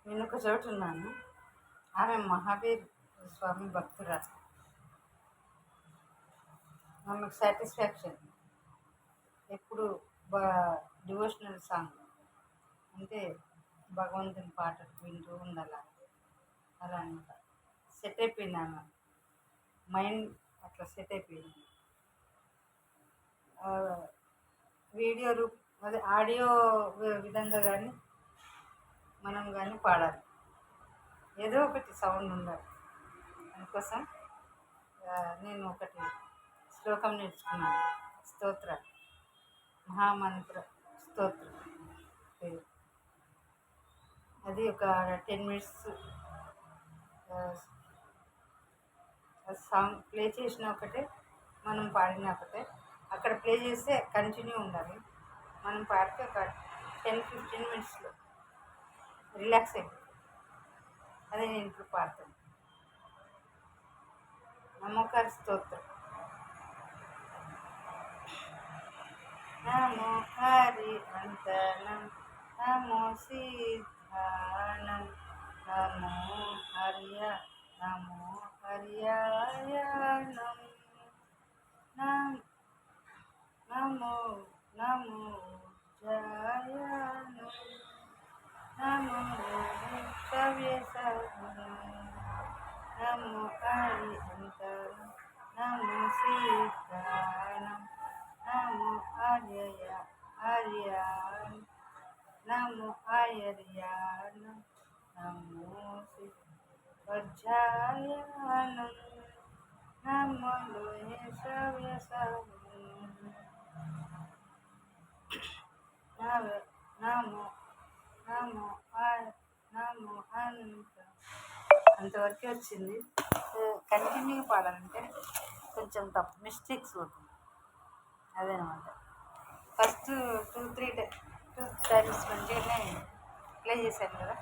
నేను ఒక చోటు ఉన్నాను. ఆమె మహావీర్ స్వామి భక్తురాలు. ఆమెకు సాటిస్ఫాక్షన్ ఎప్పుడు డివోషనల్ సాంగ్ అంటే భగవంతుని పాటలు వింటూ ఉండాలి. అలా అనమాట. సెట్ అయిపోయింది ఆమె మైండ్, అట్లా సెట్ అయిపోయింది. వీడియో అదే ఆడియో విధంగా కానీ మనం కానీ పాడాలి. ఏదో ఒకటి సౌండ్ ఉండాలి. అందుకోసం నేను ఒకటి శ్లోకం నేర్చుకున్నాను. స్తోత్ర మహామంత్ర స్తోత్రం అది ఒక 10 minutes సాంగ్ ప్లే చేసిన ఒకటే, మనం పాడిన ఒకటే. అక్కడ ప్లే చేస్తే కంటిన్యూ ఉండాలి. మనం పాడితే ఒక 10-15 minutesలో రిలాక్స్ అయిపోతుంది. అదే నేను ఇప్పుడు పాడతాను. నమోకార స్తోత్రం. నమో హరి అంతనం, నమో సిద్ధానం, నమో హర్య, నమో హర్యాయనం, నమో నమో జయనం, నమో సవ్యసనం, నమో హరి అంతరం, నమో సిద్ధానం, నమో హర్యాయనం, నమో హర్యాయనం, నమో వజ్రాయనం, నమో సవ్యసనం, నమో నమో నమో అంతవరకే వచ్చింది. కంటిన్యూ పాడాలంటే కొంచెం తప్పు మిస్టేక్స్ అవుతుంది. అదనమాట. ఫస్ట్ 2-3 టైమ్స్ మంచిగానే ప్లే చేశాను కదా.